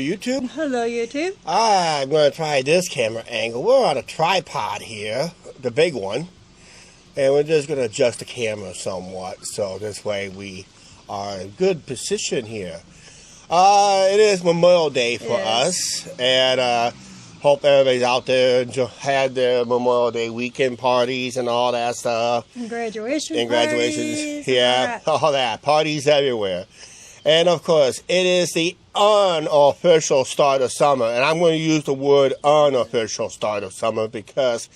YouTube. Hello, YouTube. I'm going to try this camera angle. We're on a tripod here, the big one, and we're just going to adjust the camera somewhat, so this way we are in good position here. It is Memorial Day for us, and hope everybody's out there and had their Memorial Day weekend parties and all that stuff. And graduations. Yeah, all that. Parties everywhere. And of course, it is the unofficial start of summer. And I'm going to use the word unofficial start of summer because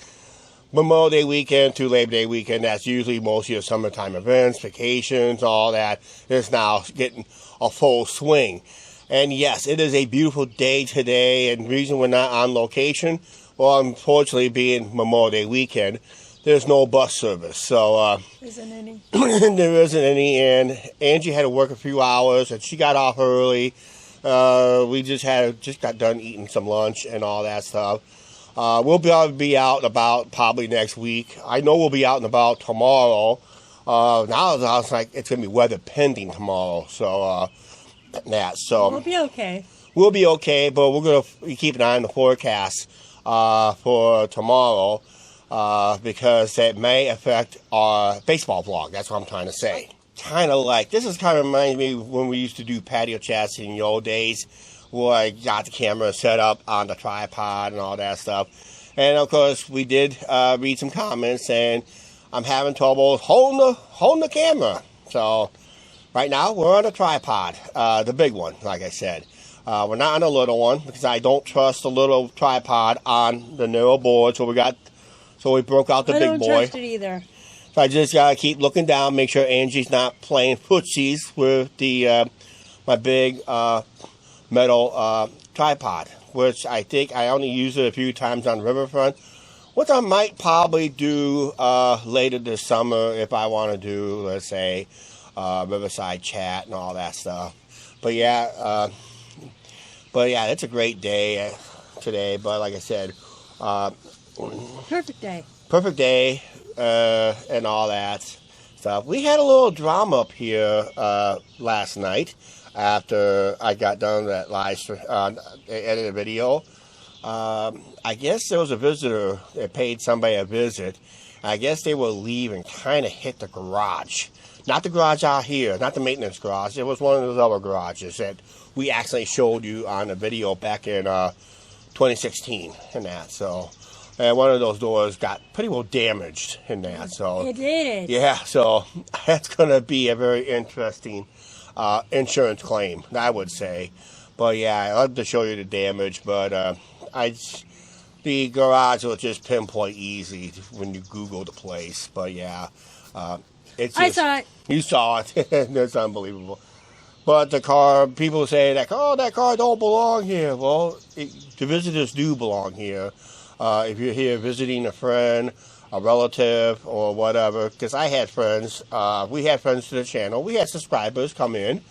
Memorial Day weekend to Labor Day weekend, that's usually most of your summertime events, vacations, all that, is now getting a full swing. And yes, it is a beautiful day today. And the reason we're not on location, well, unfortunately, being Memorial Day weekend, there's no bus service, so isn't any. There isn't any, and Angie had to work a few hours, and she got off early. We just got done eating some lunch and all that stuff. We'll be out and about probably next week. I know we'll be out and about tomorrow. Now it's like it's gonna be weather pending tomorrow, so We'll be okay. We'll be okay, but we're gonna keep an eye on the forecast for tomorrow. Because it may affect our baseball vlog. That's what I'm trying to say. Kind of like, this is kind of reminds me when we used to do patio chats in the old days, where I got the camera set up on the tripod and all that stuff. And of course, we did read some comments, and I'm having trouble holding the camera. So right now, we're on a tripod, the big one, like I said. We're not on a little one, because I don't trust the little tripod on the narrow board, so we broke out the big boy. I don't trust it either. So I just gotta keep looking down, make sure Angie's not playing footsies with the my big metal tripod, which I think I only used it a few times on Riverfront, which I might probably do later this summer if I want to do, let's say, Riverside chat and all that stuff. But yeah, it's a great day today. But like I said. Perfect day. Perfect day, and all that stuff. We had a little drama up here last night after I got done that live edited video. I guess there was a visitor that paid somebody a visit. I guess they were leaving, kind of hit the garage. Not the garage out here, not the maintenance garage. It was one of those other garages that we actually showed you on the video back in 2016 and that, so... And one of those doors got pretty well damaged in that. So it did. Yeah, so that's going to be a very interesting insurance claim, I would say. But yeah, I'd love to show you the damage, but the garage will just pinpoint easy when you Google the place. But yeah, it's just, I saw it. You saw it. That's unbelievable. But the car, people say that, oh, that car don't belong here. Well, the visitors do belong here. If you're here visiting a friend, a relative, or whatever, because I had friends, we had friends to the channel, we had subscribers come in,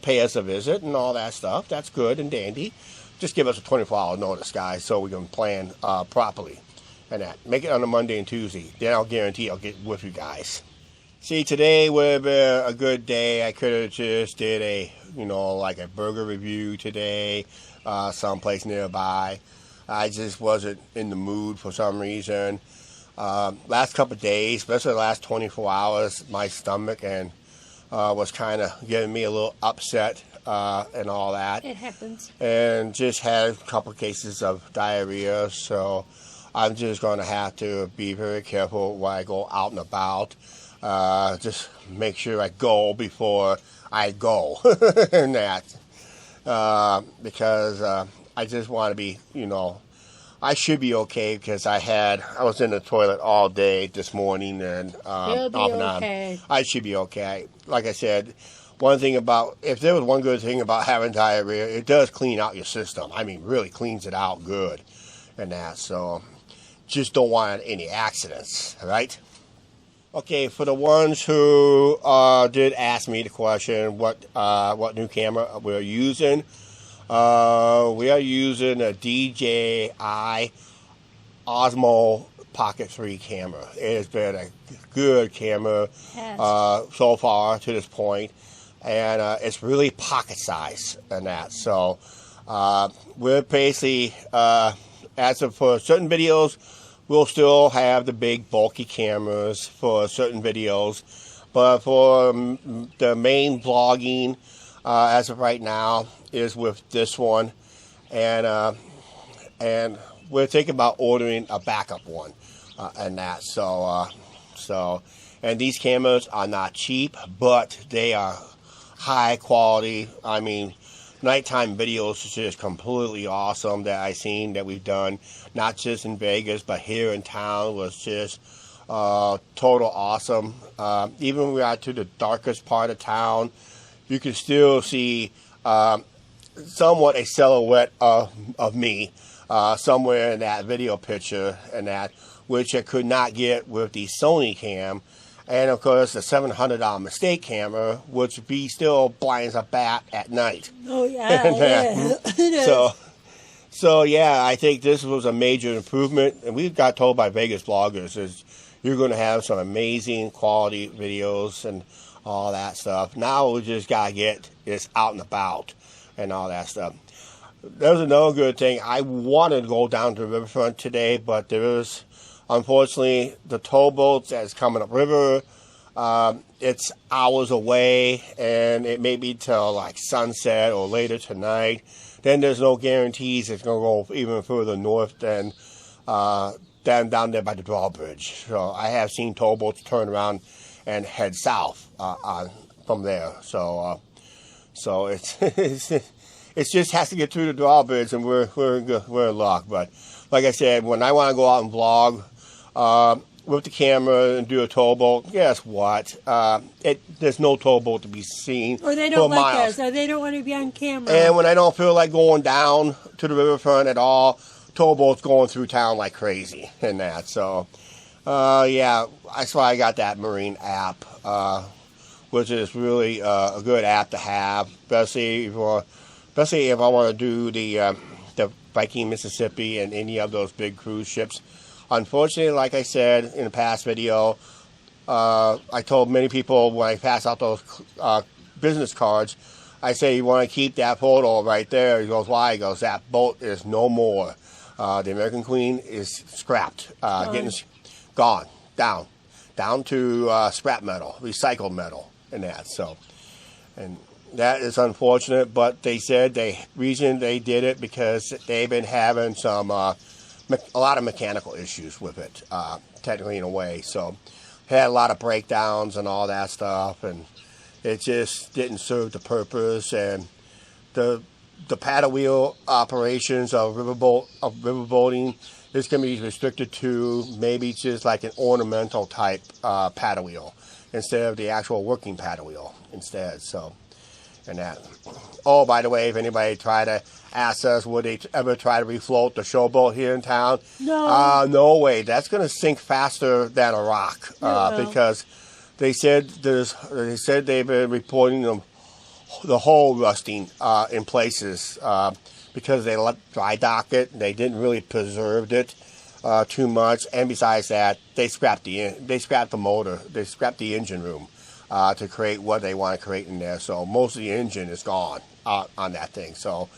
pay us a visit and all that stuff. That's good and dandy. Just give us a 24-hour notice, guys, so we can plan properly. And that. Make it on a Monday and Tuesday. Then I'll guarantee I'll get with you guys. See, today would have been a good day. I could have just did like a burger review today, someplace nearby. I just wasn't in the mood for some reason. Last couple of days, especially the last 24 hours, my stomach was kind of getting me a little upset and all that. It happens. And just had a couple of cases of diarrhea, so I'm just going to have to be very careful when I go out and about. Just make sure I go before I go and that. Because I just want to be, I should be okay because I was in the toilet all day this morning and off and on. I should be okay. Like I said, if there was one good thing about having diarrhea, it does clean out your system. I mean, really cleans it out good and that. So just don't want any accidents, right? Okay, for the ones who did ask me the question, what new camera we're using. We are using a DJI Osmo Pocket 3 camera. It has been a good camera so far to this point, and it's really pocket size and that. So We're basically, as of for certain videos, we'll still have the big bulky cameras for certain videos. But for the main vlogging, as of right now, is with this one. And we're thinking about ordering a backup one and that. And these cameras are not cheap, but they are high quality. I mean, nighttime videos is just completely awesome that I've seen that we've done, not just in Vegas, but here in town was just total awesome. Even when we got to the darkest part of town, you can still see somewhat a silhouette of me somewhere in that video picture, and that, which I could not get with the Sony cam. And of course the $700 mistake camera, which be still blind as a bat at night. Oh yeah, yeah. So yeah, I think this was a major improvement, and we got told by Vegas bloggers is you're going to have some amazing quality videos and all that stuff. Now we just gotta get this out and about and all that stuff. There's another good thing. I wanted to go down to the riverfront today, but there is, unfortunately, the towboats that's coming upriver. It's hours away, and it may be till like sunset or later tonight. Then there's no guarantees it's going to go even further north than down there by the drawbridge. So I have seen towboats turn around and head south from there. So it just has to get through the drawbridge, and we're in luck. But like I said, when I want to go out and vlog with the camera and do a towboat, guess what? There's no towboat to be seen. Or they don't like us, or they don't want to be on camera. And when I don't feel like going down to the riverfront at all, towboats going through town like crazy and that. So yeah, that's why I got that marine app, which is really a good app to have, especially if I want to do the Viking Mississippi and any of those big cruise ships. Unfortunately, like I said in the past video, I told many people when I pass out those business cards, I say, you want to keep that photo right there. He goes, why? He goes, that boat is no more. The American Queen is scrapped, getting gone, down to scrap metal, recycled metal, and that. So, and that is unfortunate, but they said the reason they did it because they've been having a lot of mechanical issues with it, technically in a way. So had a lot of breakdowns and all that stuff, and it just didn't serve the purpose. And the paddle wheel operations of riverboating is going to be restricted to maybe just like an ornamental type paddle wheel instead of the actual working paddle wheel instead. So. And that. Oh, by the way, if anybody try to ask us, would they ever try to refloat the showboat here in town? No. No way. That's going to sink faster than a rock because they said they've been reporting the hull rusting in places because they let dry dock it. They didn't really preserve it too much, and besides that, they scrapped the motor. They scrapped the engine room. To create what they want to create in there. So most of the engine is gone on that thing. So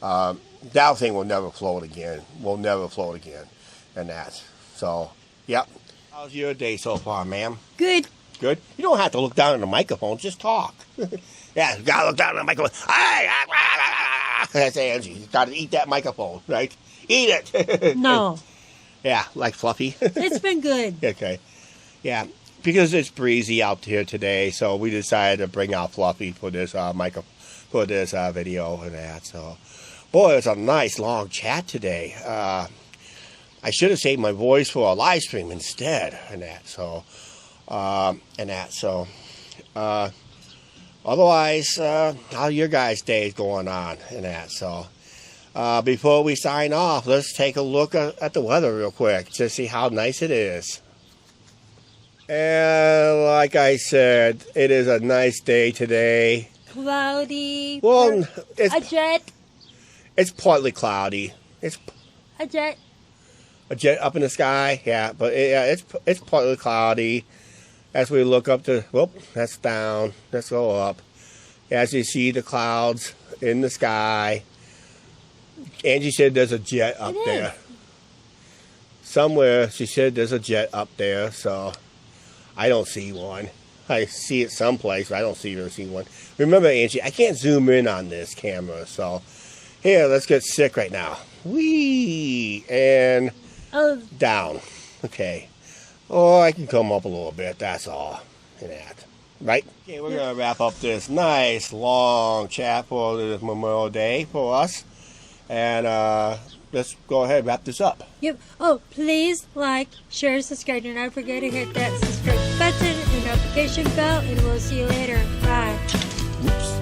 that thing will never float again. And that. So, yep. How's your day so far, ma'am? Good. Good? You don't have to look down at the microphone. Just talk. Yeah, you got to look down at the microphone. That's Angie. You got to eat that microphone, right? Eat it. No. Yeah, like Fluffy. It's been good. Okay. Yeah. Because it's breezy out here today, so we decided to bring out Fluffy for this video and that. So, boy, it's a nice long chat today. I should have saved my voice for a live stream instead and that. So, otherwise, how your guys' day is going on and that. So, before we sign off, let's take a look at the weather real quick to see how nice it is. And like I said, it is a nice day today. Cloudy. Well, a jet. It's partly cloudy. It's a jet. A jet up in the sky, yeah. But it's partly cloudy. As we look up to, whoop, that's down. Let's go up. As you see the clouds in the sky, Angie said there's a jet up It there. is. Somewhere she said there's a jet up there, so I don't see one. I see it someplace, but I don't see one. Remember, Angie, I can't zoom in on this camera, so here, let's get sick right now. Whee! And Oh, down. Okay. Oh, I can come up a little bit, that's all. And that. Right? Okay, we're going to wrap up this nice, long chat for this Memorial Day for us. And let's go ahead and wrap this up. yep. Oh, please like, share, subscribe. Do not forget to hit that subscribe button and notification bell, and we'll see you later. Bye. Oops.